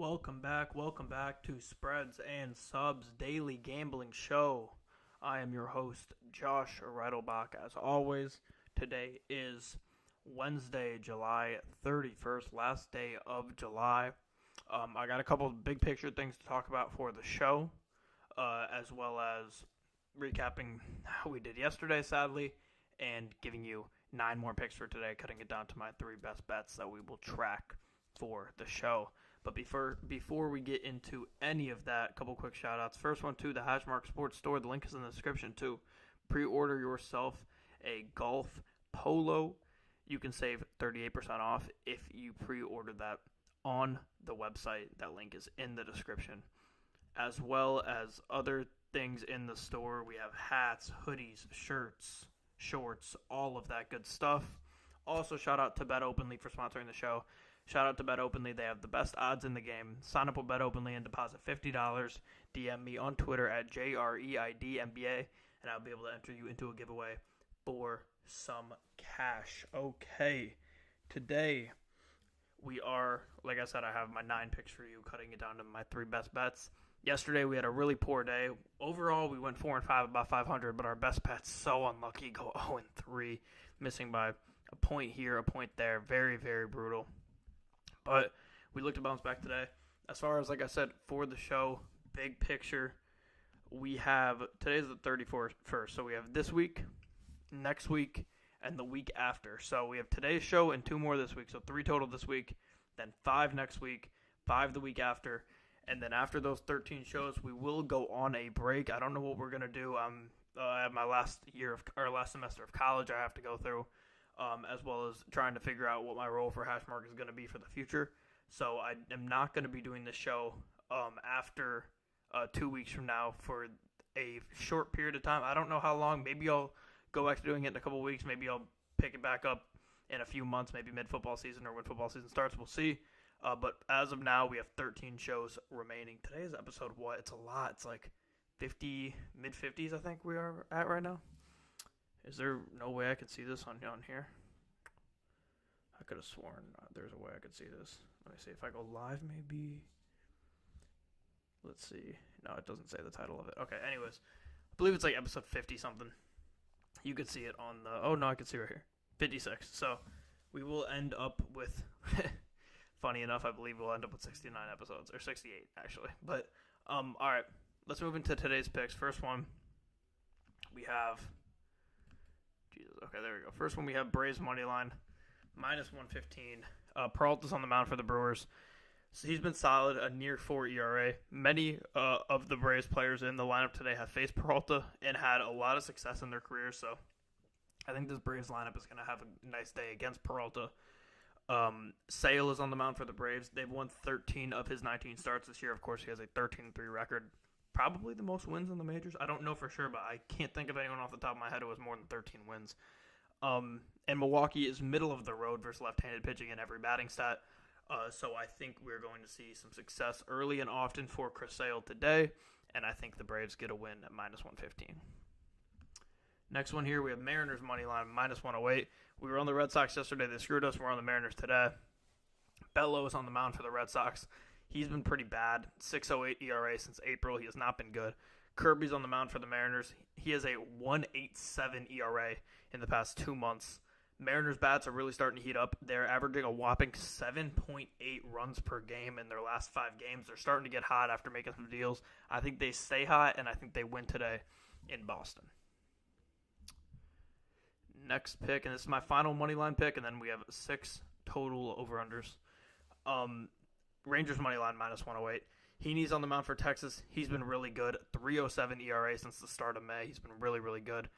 Welcome back to Spreads and Subs Daily Gambling Show. I am your host, Josh Reitelbach. As always, today is Wednesday, July 31st, last day of July. I got a couple of big picture things to talk about for the show, as well as recapping how we did yesterday, sadly, and giving you 9 more picks for today, cutting it down to my 3 best bets that we will track for the show. But before we get into any of that, a couple quick shout-outs. First one to the Hashmark Sports Store. The link is in the description too. Pre-order yourself a golf polo. You can save 38% off if you pre-order that on the website. That link is in the description. As well as other things in the store. We have hats, hoodies, shirts, shorts, all of that good stuff. Also, shout out to Bet Openly for sponsoring the show. Shout out to Bet Openly. They have the best odds in the game. Sign up with Bet Openly and deposit $50. DM me on Twitter at JREIDNBA, and I'll be able to enter you into a giveaway for some cash. Okay, today we are, like I said, I have my 9 picks for you, cutting it down to my 3 best bets. Yesterday we had a really poor day. Overall, we went 4-5, about 500, but our best bets so unlucky, go 0-3, missing by a point here, a point there. Very, very brutal. But we look to bounce back today. As far as, like I said, for the show, big picture, we have, today's the 31st, so we have this week, next week, and the week after. So we have today's show and 2 more this week. So 3 total this week, then 5 next week, 5 the week after. And then after those 13 shows, we will go on a break. I don't know what we're going to do. I have my last semester of college I have to go through. As well as trying to figure out what my role for Hashmark is going to be for the future. So I am not going to be doing this show after 2 weeks from now for a short period of time. I don't know how long. Maybe I'll go back to doing it in a couple weeks. Maybe I'll pick it back up in a few months, maybe mid-football season or when football season starts. We'll see. But as of now, we have 13 shows remaining. Today's episode, what? It's a lot. It's like 50, mid-50s, I think we are at right now. Is there no way I could see this on here? I could have sworn there's a way I could see this. Let me see if I go live, maybe. Let's see. No, it doesn't say the title of it. Okay, anyways. I believe it's like episode 50-something. You could see it on the... Oh, no, I can see right here. 56. So, we will end up with... Funny enough, I believe we'll end up with 69 episodes. Or 68, actually. But, alright. Let's move into today's picks. First one, we have... Okay, there we go. First one, we have Braves money line, -115. Peralta's on the mound for the Brewers. So he's been solid, a near 4 ERA. Many of the Braves players in the lineup today have faced Peralta and had a lot of success in their careers. So I think this Braves lineup is going to have a nice day against Peralta. Sale is on the mound for the Braves. They've won 13 of his 19 starts this year. Of course, he has a 13-3 record. Probably the most wins in the majors. I don't know for sure, but I can't think of anyone off the top of my head who has more than 13 wins. And Milwaukee is middle of the road versus left-handed pitching in every batting stat. So I think we're going to see some success early and often for Chris Sale today. And I think the Braves get a win at -115. Next one here, we have Mariners money line, -108. We were on the Red Sox yesterday. They screwed us. We're on the Mariners today. Bello is on the mound for the Red Sox. He's been pretty bad. 6.08 ERA since April. He has not been good. Kirby's on the mound for the Mariners. He has a 1.87 ERA in the past 2 months. Mariners bats are really starting to heat up. They're averaging a whopping 7.8 runs per game in their last 5 games. They're starting to get hot after making some deals. I think they stay hot, and I think they win today in Boston. Next pick, and this is my final money line pick, and then we have 6 total over-unders. Rangers money line -108. Heaney's on the mound for Texas. He's been really good. 3.07 ERA since the start of May. He's been really, really good.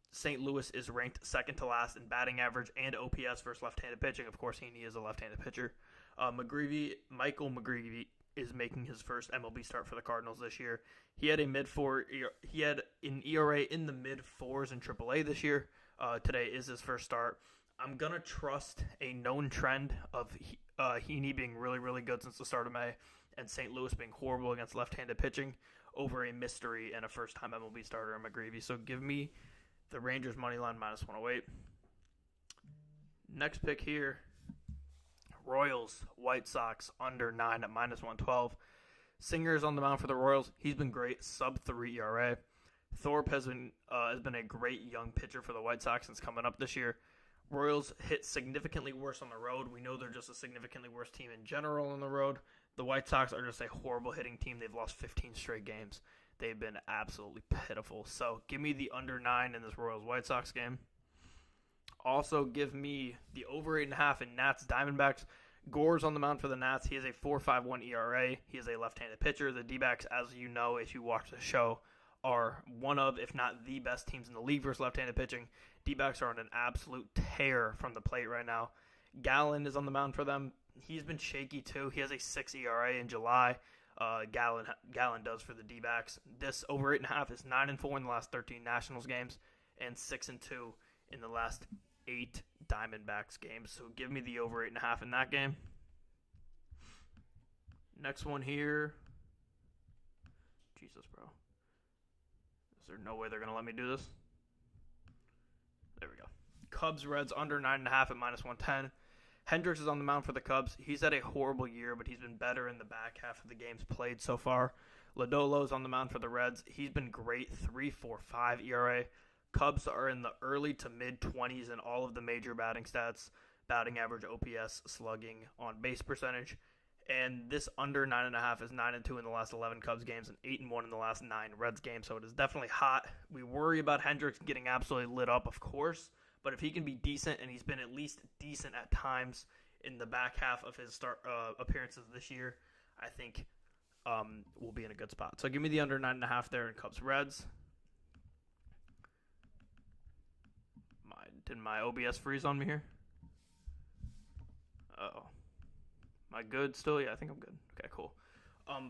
St. Louis is ranked second to last in batting average and OPS versus left-handed pitching. Of course, Heaney is a left-handed pitcher. Michael McGreevy is making his first MLB start for the Cardinals this year. He had he had an ERA in the mid-4s in AAA this year. Today is his first start. I'm going to trust a known trend of Heaney being really, really good since the start of May and St. Louis being horrible against left-handed pitching over a mystery and a first-time MLB starter in McGreevy. So give me the Rangers money line -108. Next pick here, Royals, White Sox, under 9 at -112. Singer is on the mound for the Royals. He's been great, sub-3 ERA. Thorpe has been a great young pitcher for the White Sox since coming up this year. Royals hit significantly worse on the road. We know they're just a significantly worse team in general on the road. The White Sox are just a horrible hitting team. They've lost 15 straight games. They've been absolutely pitiful. So give me the under 9 in this Royals-White Sox game. Also give me the over 8.5 in Nats Diamondbacks. Gore's on the mound for the Nats. He has a 4.51 ERA. He is a left-handed pitcher. The D-backs, as you know if you watch the show, are one of, if not the best teams in the league versus left-handed pitching. D-backs are on an absolute tear from the plate right now. Gallen is on the mound for them. He's been shaky too. He has a 6 ERA in July. Gallen does for the D-backs. This over 8.5 is 9-4 in the last 13 Nationals games and 6-2 in the last 8 Diamondbacks games. So give me the over 8.5 in that game. Next one here. Jesus, bro. Is there no way they're going to let me do this? There we go. Cubs Reds under 9.5 at -110. Hendricks is on the mound for the Cubs. He's had a horrible year, but he's been better in the back half of the games played so far. Lodolo's on the mound for the Reds. He's been great, 3.45 ERA. Cubs are in the early to mid-20s in all of the major batting stats, batting average, OPS, slugging, on-base percentage. And this under 9.5 is 9-2 in the last 11 Cubs games and 8-1 in the last 9 Reds games, so it is definitely hot. We worry about Hendricks getting absolutely lit up, of course, but if he can be decent, and he's been at least decent at times in the back half of his start appearances this year, I think we'll be in a good spot. So give me the under 9.5 there in Cubs Reds. Did my OBS freeze on me here? Uh-oh. Am I good still? Yeah, I think I'm good. Okay, cool.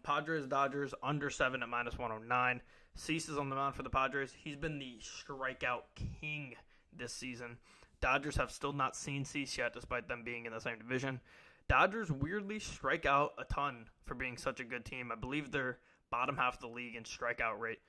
Padres Dodgers under 7 at -109. Cease is on the mound for the Padres. He's been the strikeout king this season. Dodgers have still not seen Cease yet, despite them being in the same division. Dodgers weirdly strike out a ton for being such a good team. I believe they're bottom half of the league in strikeout rate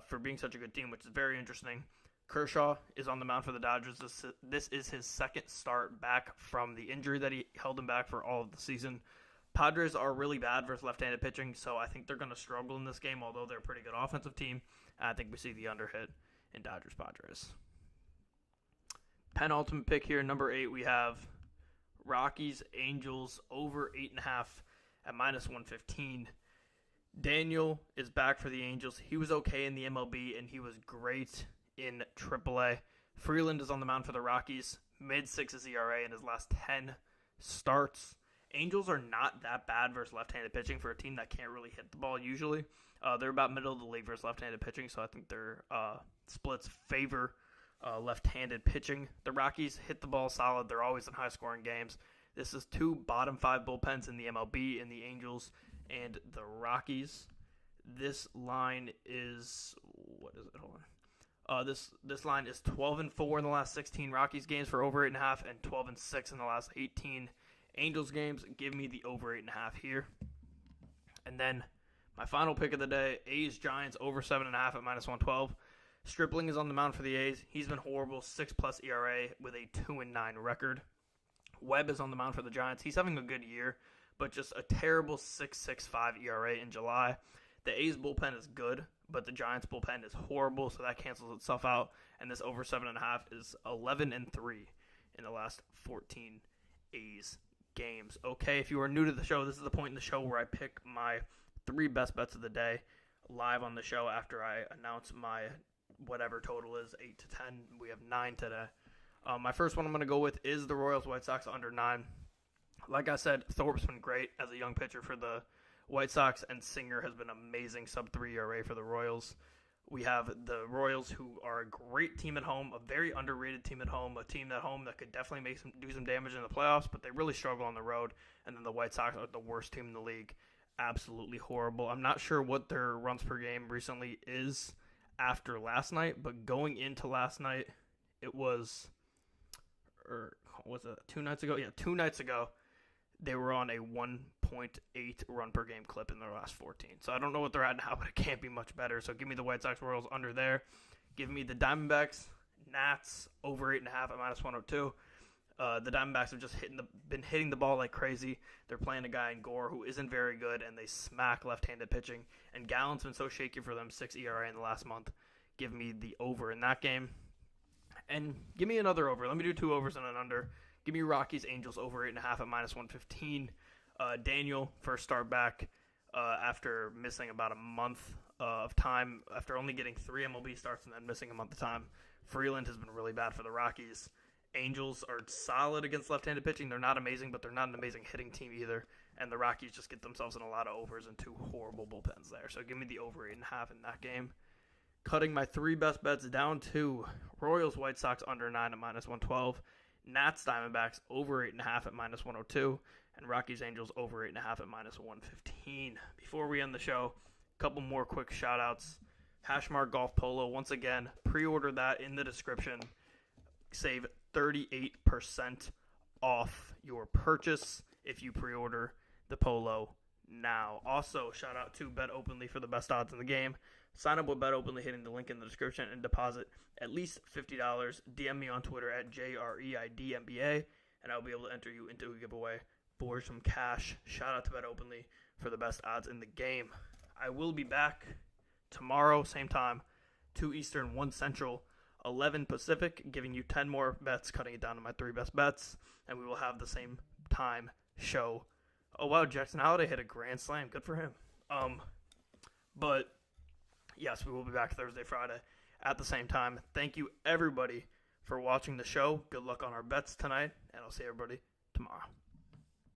for being such a good team, which is very interesting. Kershaw is on the mound for the Dodgers. This is his second start back from the injury that he held him back for all of the season. Padres are really bad versus left-handed pitching, so I think they're going to struggle in this game, although they're a pretty good offensive team. I think we see the under hit in Dodgers-Padres. Penultimate pick here, number 8, we have Rockies, Angels, over 8.5 at -115. Daniel is back for the Angels. He was okay in the MLB, and he was great in AAA. Freeland is on the mound for the Rockies. Mid-6s ERA in his last 10 starts. Angels are not that bad versus left-handed pitching for a team that can't really hit the ball usually. They're about middle of the league versus left-handed pitching, so I think their splits favor left-handed pitching. The Rockies hit the ball solid. They're always in high-scoring games. This is 2 bottom 5 bullpens in the MLB, in the Angels and the Rockies. This line is, what is it? Hold on. This line is 12-4 in the last 16 Rockies games for over 8.5 and 12-6 in the last 18 Angels games. Give me the over 8.5 here. And then my final pick of the day, A's Giants over 7.5 at -112. Stripling is on the mound for the A's. He's been horrible, 6+ ERA with a 2-9 record. Webb is on the mound for the Giants. He's having a good year, but just a terrible 6.65 ERA in July. The A's bullpen is good, but the Giants bullpen is horrible, so that cancels itself out. And this over 7.5 is 11-3 in the last 14 A's games. Okay, if you are new to the show, this is the point in the show where I pick my 3 best bets of the day live on the show after I announce my whatever total is, 8 to 10. We have 9 today. My first one I'm going to go with is the Royals White Sox under 9. Like I said, Thorpe's been great as a young pitcher for the White Sox, and Singer has been amazing, sub-3 ERA for the Royals. We have the Royals, who are a great team at home, a very underrated team at home, a team at home that could definitely do some damage in the playoffs, but they really struggle on the road. And then the White Sox are the worst team in the league, absolutely horrible. I'm not sure what their runs per game recently is after last night, but going into last night, it was, or was it 2 nights ago? Yeah, 2 nights ago, they were on a 1.8 run per game clip in their last 14. So I don't know what they're at now, but it can't be much better. So give me the White Sox Royals under there. Give me the Diamondbacks Nats over 8.5 at -102. The Diamondbacks have just been hitting the ball like crazy. They're playing a guy in Gore who isn't very good, and they smack left-handed pitching. And Gallen's been so shaky for them, 6 ERA in the last month. Give me the over in that game. And give me another over. Let me do 2 overs and an under. Give me Rockies Angels over 8.5 at -115. Daniel, first start back after missing about a month of time, after only getting 3 MLB starts and then missing a month of time. Freeland has been really bad for the Rockies. Angels are solid against left-handed pitching. They're not amazing, but they're not an amazing hitting team either. And the Rockies just get themselves in a lot of overs and 2 horrible bullpens there. So give me the over 8.5 in that game. Cutting my 3 best bets down to Royals White Sox under 9 at -112. Nats Diamondbacks over 8.5 at -102. And Rockies Angels over 8.5 at -115. Before we end the show, a couple more quick shout-outs. Hashmark Golf Polo. Once again, pre-order that in the description. Save 38% off your purchase if you pre-order the polo now. Also, shout out to Bet Openly for the best odds in the game. Sign up with Bet Openly hitting the link in the description and deposit at least $50. DM me on Twitter at JREIDMBA, and I'll be able to enter you into a giveaway for some cash. Shout out to Bet Openly for the best odds in the game. I will be back tomorrow, same time, 2 Eastern, 1 Central, 11 Pacific, giving you 10 more bets, cutting it down to my 3 best bets, and we will have the same time show. Oh, wow, Jackson Holliday hit a grand slam. Good for him. But, yes, we will be back Thursday, Friday at the same time. Thank you, everybody, for watching the show. Good luck on our bets tonight, and I'll see everybody tomorrow.